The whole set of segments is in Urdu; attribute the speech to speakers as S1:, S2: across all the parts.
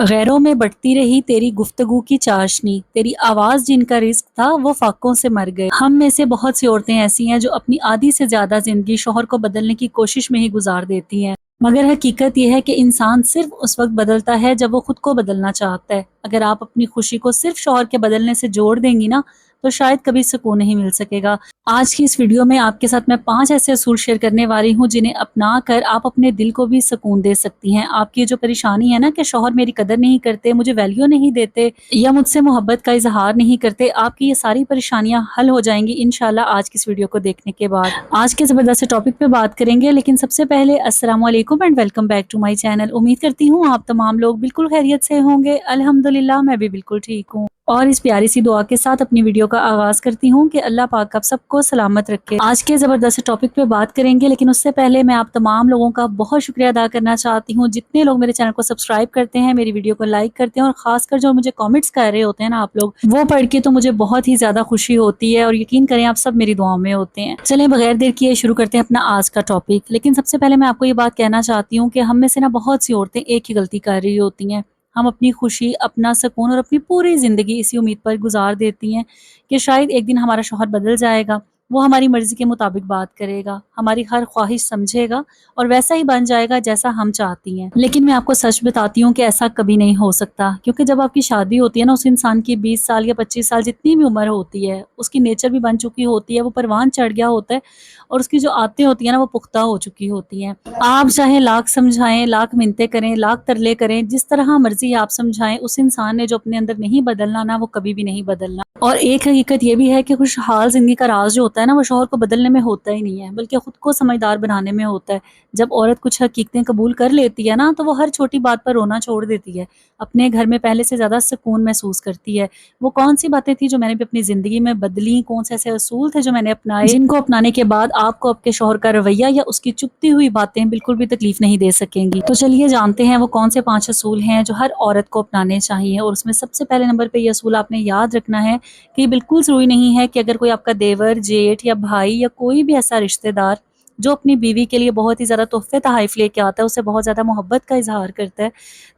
S1: غیروں میں بٹتی رہی تیری گفتگو کی چاشنی، تیری آواز جن کا رزق تھا وہ فاقوں سے مر گئے۔ ہم میں سے بہت سی عورتیں ایسی ہیں جو اپنی آدھی سے زیادہ زندگی شوہر کو بدلنے کی کوشش میں ہی گزار دیتی ہیں، مگر حقیقت یہ ہے کہ انسان صرف اس وقت بدلتا ہے جب وہ خود کو بدلنا چاہتا ہے۔ اگر آپ اپنی خوشی کو صرف شوہر کے بدلنے سے جوڑ دیں گی نا تو شاید کبھی سکون نہیں مل سکے گا۔ آج کی اس ویڈیو میں آپ کے ساتھ میں 5 ایسے اصول شیئر کرنے والی ہوں جنہیں اپنا کر آپ اپنے دل کو بھی سکون دے سکتی ہیں۔ آپ کی جو پریشانی ہے نا کہ شوہر میری قدر نہیں کرتے، مجھے ویلیو نہیں دیتے یا مجھ سے محبت کا اظہار نہیں کرتے، آپ کی یہ ساری پریشانیاں حل ہو جائیں گی انشاءاللہ آج کی اس ویڈیو کو دیکھنے کے بعد۔ آج کے زبردست ٹاپک پہ بات کریں گے، لیکن سب سے پہلے السلام علیکم and welcome back to my channel. امید کرتی ہوں آپ تمام لوگ بالکل خیریت سے ہوں گے۔ الحمدللہ میں بھی بالکل ٹھیک ہوں، اور اس پیاری سی دعا کے ساتھ اپنی ویڈیو کا آغاز کرتی ہوں کہ اللہ پاک آپ سب کو سلامت رکھے۔ آج کے زبردست ٹاپک پہ بات کریں گے، لیکن اس سے پہلے میں آپ تمام لوگوں کا بہت شکریہ ادا کرنا چاہتی ہوں جتنے لوگ میرے چینل کو سبسکرائب کرتے ہیں، میری ویڈیو کو لائک کرتے ہیں، اور خاص کر جو مجھے کامنٹس کر رہے ہوتے ہیں نا آپ لوگ، وہ پڑھ کے تو مجھے بہت ہی زیادہ خوشی ہوتی ہے، اور یقین کریں آپ سب میری دعاؤں میں ہوتے ہیں۔ چلیں بغیر دیر کیے شروع کرتے ہیں اپنا آج کا ٹاپک، لیکن سب سے پہلے میں آپ کو یہ بات کہنا چاہتی ہوں کہ ہم میں سے نا بہت سی عورتیں ایک ہی غلطی کر رہی ہوتی ہیں۔ ہم اپنی خوشی، اپنا سکون اور اپنی پوری زندگی اسی امید پر گزار دیتی ہیں کہ شاید ایک دن ہمارا شوہر بدل جائے گا، وہ ہماری مرضی کے مطابق بات کرے گا، ہماری ہر خواہش سمجھے گا اور ویسا ہی بن جائے گا جیسا ہم چاہتی ہیں۔ لیکن میں آپ کو سچ بتاتی ہوں کہ ایسا کبھی نہیں ہو سکتا، کیونکہ جب آپ کی شادی ہوتی ہے نا، اس انسان کی 20 سال یا 25 سال جتنی بھی عمر ہوتی ہے، اس کی نیچر بھی بن چکی ہوتی ہے، وہ پروان چڑھ گیا ہوتا ہے، اور اس کی جو عادتیں ہوتی ہیں نا وہ پختہ ہو چکی ہوتی ہیں۔ آپ چاہے لاکھ سمجھائیں، لاکھ منتیں کریں، لاکھ ترلے کریں، جس طرح مرضی آپ سمجھائیں، اس انسان نے جو اپنے اندر نہیں بدلنا نا وہ کبھی بھی نہیں بدلنا۔ اور ایک حقیقت یہ بھی ہے کہ خوشحال زندگی کا راز جو ہوتا ہے نا وہ شوہر کو بدلنے میں ہوتا ہی نہیں ہے، بلکہ خود کو سمجھدار بنانے میں ہوتا ہے۔ جب عورت کچھ حقیقتیں قبول کر لیتی ہے نا تو وہ ہر چھوٹی بات پر رونا چھوڑ دیتی ہے، اپنے گھر میں پہلے سے زیادہ سکون محسوس کرتی ہے۔ وہ کون سی باتیں تھی جو میں نے بھی اپنی زندگی میں بدلی، کون سے ایسے اصول تھے جو میں نے اپنائے جن کو اپنانے کے بعد آپ کو آپ کے شوہر کا رویہ یا اس کی چپتی ہوئی باتیں بالکل بھی تکلیف نہیں دے سکیں گی۔ تو چلیے جانتے ہیں وہ کون سے 5 اصول ہیں جو ہر عورت کو اپنانے چاہیے، اور اس میں سب سے پہلے نمبر پہ یہ اصول آپ نے یاد رکھنا ہے کہ یہ بالکل ضروری نہیں ہے کہ اگر کوئی آپ کا دیور، جیٹھ یا بھائی یا کوئی بھی ایسا رشتہ دار جو اپنی بیوی کے لیے بہت ہی زیادہ تحفے تحائف لے کے آتا ہے، اسے بہت زیادہ محبت کا اظہار کرتا ہے،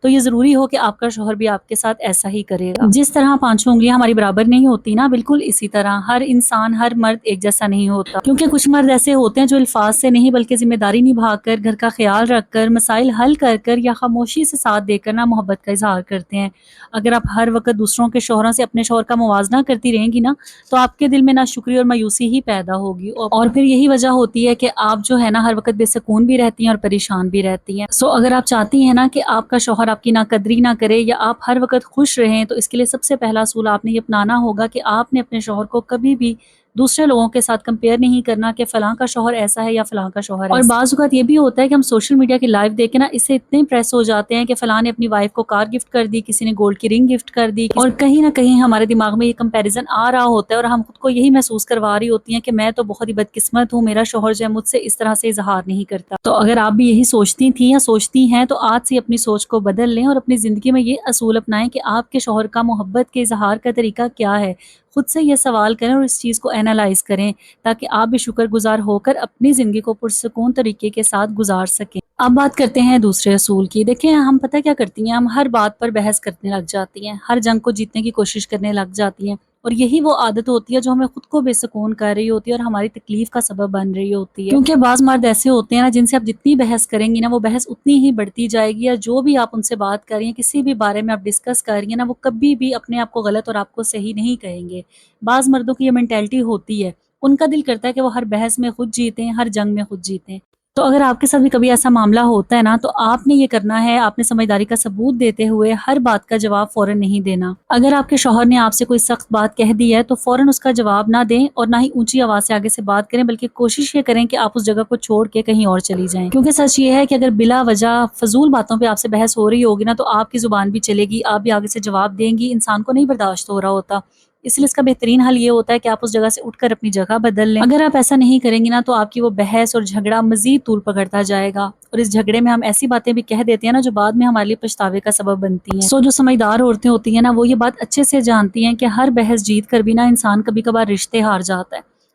S1: تو یہ ضروری ہو کہ آپ کا شوہر بھی آپ کے ساتھ ایسا ہی کرے گا۔ جس طرح 5 انگلیاں ہماری برابر نہیں ہوتی نا، بالکل اسی طرح ہر انسان، ہر مرد ایک جیسا نہیں ہوتا، کیونکہ کچھ مرد ایسے ہوتے ہیں جو الفاظ سے نہیں بلکہ ذمہ داری نبھا کر، گھر کا خیال رکھ کر، مسائل حل کر کر یا خاموشی سے ساتھ دے کر نا محبت کا اظہار کرتے ہیں۔ اگر آپ ہر وقت دوسروں کے شوہروں سے اپنے شوہر کا موازنہ کرتی رہیں گی نا تو آپ کے دل میں ناشکری اور مایوسی ہی پیدا ہوگی، اور پھر یہی وجہ ہوتی ہے کہ آپ جو ہے نا ہر وقت بے سکون بھی رہتی ہیں اور پریشان بھی رہتی ہیں۔ اگر آپ چاہتی ہیں نا کہ آپ کا شوہر آپ کی ناقدری نہ کرے یا آپ ہر وقت خوش رہیں، تو اس کے لیے سب سے پہلا اصول آپ نے یہ اپنانا ہوگا کہ آپ نے اپنے شوہر کو کبھی بھی دوسرے لوگوں کے ساتھ کمپیئر نہیں کرنا کہ فلاں کا شوہر ایسا ہے یا فلاں کا شوہر ایسا ہے۔ اور بعض اوقات یہ بھی ہوتا ہے کہ ہم سوشل میڈیا کی لائیو دیکھ کے نا اس سے اتنے امپریس ہو جاتے ہیں کہ فلاں نے اپنی وائف کو کار گفٹ کر دی، کسی نے گولڈ کی رنگ گفٹ کر دی، اور کہیں نہ کہیں ہمارے دماغ میں یہ کمپیریزن آ رہا ہوتا ہے اور ہم خود کو یہی محسوس کروا رہی ہوتی ہیں کہ میں تو بہت ہی بدقسمت ہوں، میرا شوہر جو ہے مجھ سے اس طرح سے اظہار نہیں کرتا۔ تو اگر آپ بھی یہی سوچتی تھیں یا سوچتی ہیں تو آج سے اپنی سوچ کو بدل لیں اور اپنی زندگی میں یہ اصول اپنائیں کہ آپ کے شوہر کا محبت کے اظہار کا طریقہ کیا ہے۔ خود سے یہ سوال کریں اور اس چیز کو اینالائز کریں تاکہ آپ بھی شکر گزار ہو کر اپنی زندگی کو پرسکون طریقے کے ساتھ گزار سکیں۔ اب بات کرتے ہیں دوسرے اصول کی۔ دیکھیں ہم پتہ کیا کرتی ہیں، ہم ہر بات پر بحث کرنے لگ جاتی ہیں، ہر جنگ کو جیتنے کی کوشش کرنے لگ جاتی ہیں، اور یہی وہ عادت ہوتی ہے جو ہمیں خود کو بے سکون کر رہی ہوتی ہے اور ہماری تکلیف کا سبب بن رہی ہوتی ہے۔ کیونکہ بعض مرد ایسے ہوتے ہیں نا جن سے آپ جتنی بحث کریں گی نا وہ بحث اتنی ہی بڑھتی جائے گی، یا جو بھی آپ ان سے بات کر رہی ہیں، کسی بھی بارے میں آپ ڈسکس کر رہی ہیں نا، وہ کبھی بھی اپنے آپ کو غلط اور آپ کو صحیح نہیں کہیں گے۔ بعض مردوں کی یہ مینٹیلٹی ہوتی ہے، ان کا دل کرتا ہے کہ وہ ہر بحث میں خود جیتیں، ہر جنگ میں خود جیتیں۔ تو اگر آپ کے ساتھ بھی کبھی ایسا معاملہ ہوتا ہے نا تو آپ نے یہ کرنا ہے، آپ نے سمجھداری کا ثبوت دیتے ہوئے ہر بات کا جواب فوراً نہیں دینا۔ اگر آپ کے شوہر نے آپ سے کوئی سخت بات کہہ دی ہے تو فوراً اس کا جواب نہ دیں اور نہ ہی اونچی آواز سے آگے سے بات کریں، بلکہ کوشش یہ کریں کہ آپ اس جگہ کو چھوڑ کے کہیں اور چلی جائیں۔ کیونکہ سچ یہ ہے کہ اگر بلا وجہ فضول باتوں پہ آپ سے بحث ہو رہی ہوگی نا تو آپ کی زبان بھی چلے گی، آپ بھی آگے سے جواب دیں گی، انسان کو نہیں برداشت ہو رہا ہوتا۔ اس لیے اس کا بہترین حل یہ ہوتا ہے کہ آپ اس جگہ سے اٹھ کر اپنی جگہ بدل لیں۔ اگر آپ ایسا نہیں کریں گی نا تو آپ کی وہ بحث اور جھگڑا مزید طول پکڑتا جائے گا، اور اس جھگڑے میں ہم ایسی باتیں بھی کہہ دیتے ہیں نا جو بعد میں ہمارے لیے پچھتاوے کا سبب بنتی ہیں۔ جو سمجھدار عورتیں ہوتی ہیں نا وہ یہ بات اچھے سے جانتی ہیں کہ ہر بحث جیت کر بھی نا انسان کبھی کبھار رشتے ہار جاتا ہے۔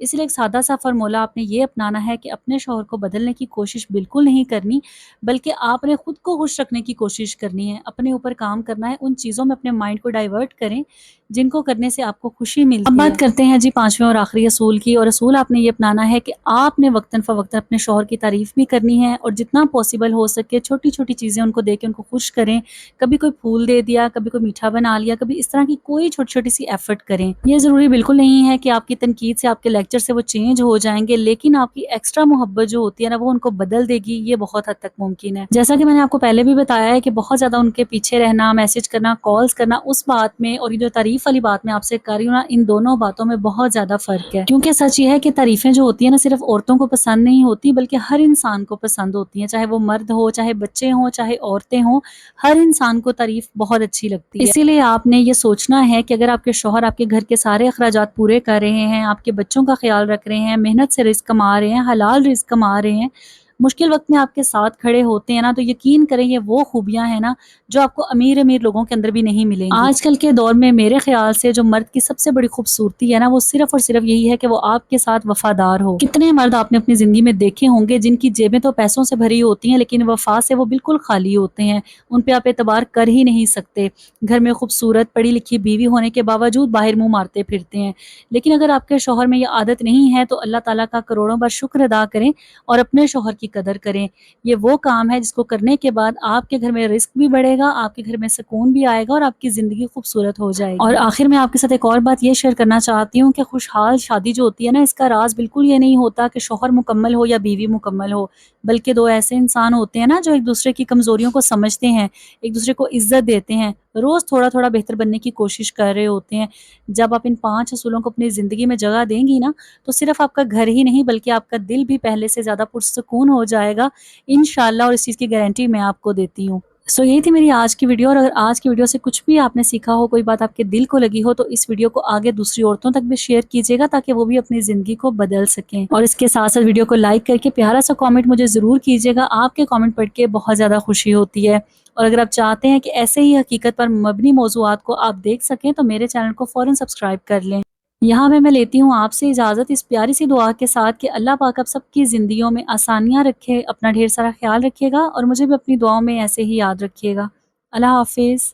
S1: اس لیے ایک سادہ سا فارمولہ آپ نے یہ اپنانا ہے کہ اپنے شوہر کو بدلنے کی کوشش بالکل نہیں کرنی، بلکہ آپ نے خود کو خوش رکھنے کی کوشش کرنی ہے، اپنے اوپر کام کرنا ہے، ان چیزوں میں اپنے مائنڈ کو ڈائیورٹ کریں جن کو کرنے سے آپ کو خوشی ملتی ہے۔ اب بات کرتے ہیں جی پانچویں اور آخری اصول کی، اور اصول آپ نے یہ اپنانا ہے کہ آپ نے وقتاً فوقتاً اپنے شوہر کی تعریف بھی کرنی ہے، اور جتنا پاسبل ہو سکے چھوٹی چھوٹی چیزیں ان کو دے کے ان کو خوش کریں۔ کبھی کوئی پھول دے دیا، کبھی کوئی میٹھا بنا لیا، کبھی اس طرح کی کوئی چھوٹی چھوٹی سی ایفرٹ کریں۔ یہ ضروری بالکل نہیں ہے کہ آپ کی تنقید سے، آپ کے لیکچر سے وہ چینج ہو جائیں گے، لیکن آپ کی ایکسٹرا محبت جو ہوتی ہے نا وہ ان کو بدل دے گی، یہ بہت حد تک ممکن ہے۔ جیسا کہ میں نے آپ کو پہلے بھی بتایا ہے کہ بہت زیادہ ان کے پیچھے رہنا، میسج کرنا، کالز کرنا، اس بات میں اور یہ جو تعریف والی بات میں آپ سے کر رہی ہوں نا، ان دونوں باتوں میں بہت زیادہ فرق ہے، کیونکہ سچ یہ ہے کہ تعریفیں جو ہوتی ہیں نا صرف عورتوں کو پسند نہیں ہوتی بلکہ ہر انسان کو پسند ہوتی ہیں، چاہے وہ مرد ہو، چاہے بچے ہوں، چاہے عورتیں ہوں، ہر انسان کو تعریف بہت اچھی لگتی ہے۔ اسی لیے آپ نے یہ سوچنا ہے کہ اگر آپ کے شوہر آپ کے گھر کے سارے اخراجات پورے کر رہے ہیں، آپ کے بچوں کا خیال رکھ رہے ہیں، محنت سے رزق کما رہے ہیں، حلال رزق کما رہے ہیں، مشکل وقت میں آپ کے ساتھ کھڑے ہوتے ہیں نا، تو یقین کریں یہ وہ خوبیاں ہیں نا جو آپ کو امیر امیر لوگوں کے اندر بھی نہیں ملیں گی۔ آج کل کے دور میں میرے خیال سے جو مرد کی سب سے بڑی خوبصورتی ہے نا وہ صرف اور صرف یہی ہے کہ وہ آپ کے ساتھ وفادار ہو۔ کتنے مرد آپ نے اپنی زندگی میں دیکھے ہوں گے جن کی جیبیں تو پیسوں سے بھری ہوتی ہیں لیکن وفا سے وہ بالکل خالی ہوتے ہیں، ان پہ آپ اعتبار کر ہی نہیں سکتے، گھر میں خوبصورت پڑھی لکھی بیوی ہونے کے باوجود باہر منہ مارتے پھرتے ہیں۔ لیکن اگر آپ کے شوہر میں یہ عادت نہیں ہے تو اللہ تعالیٰ کا کروڑوں بار شکر ادا کریں اور اپنے شوہر کی قدر کریں۔ یہ وہ کام ہے جس کو کرنے کے بعد آپ کے گھر میں رزق بھی بڑھے گا، آپ کے گھر میں سکون بھی آئے گا اور آپ کی زندگی خوبصورت ہو جائے گی۔ اور آخر میں آپ کے ساتھ ایک اور بات یہ شیئر کرنا چاہتی ہوں کہ خوشحال شادی جو ہوتی ہے نا، اس کا راز بالکل یہ نہیں ہوتا کہ شوہر مکمل ہو یا بیوی مکمل ہو، بلکہ دو ایسے انسان ہوتے ہیں نا جو ایک دوسرے کی کمزوریوں کو سمجھتے ہیں، ایک دوسرے کو عزت دیتے ہیں، روز تھوڑا تھوڑا بہتر بننے کی کوشش کر رہے ہوتے ہیں۔ جب آپ ان 5 اصولوں کو اپنی زندگی میں جگہ دیں گی نا تو صرف آپ کا گھر ہی نہیں بلکہ آپ کا دل بھی پہلے سے زیادہ پرسکون ہو جائے گا انشاءاللہ، اور اس چیز کی گارنٹی میں آپ کو دیتی ہوں۔ یہی تھی میری آج کی ویڈیو، اور اگر آج کی ویڈیو سے کچھ بھی آپ نے سیکھا ہو، کوئی بات آپ کے دل کو لگی ہو، تو اس ویڈیو کو آگے دوسری عورتوں تک بھی شیئر کیجیے گا تاکہ وہ بھی اپنی زندگی کو بدل سکیں، اور اس کے ساتھ ساتھ ویڈیو کو لائک کر کے پیارا سا کامنٹ مجھے ضرور کیجیے گا، آپ کے کامنٹ پڑھ کے بہت زیادہ خوشی ہوتی ہے۔ اور اگر آپ چاہتے ہیں کہ ایسے ہی حقیقت پر مبنی موضوعات کو آپ دیکھ سکیں تو میرے چینل کو فوراً سبسکرائب کر لیں۔ یہاں میں لیتی ہوں آپ سے اجازت اس پیاری سی دعا کے ساتھ کہ اللہ پاک آپ سب کی زندگیوں میں آسانیاں رکھے، اپنا ڈھیر سارا خیال رکھیے گا، اور مجھے بھی اپنی دعاؤں میں ایسے ہی یاد رکھیے گا۔ اللہ حافظ۔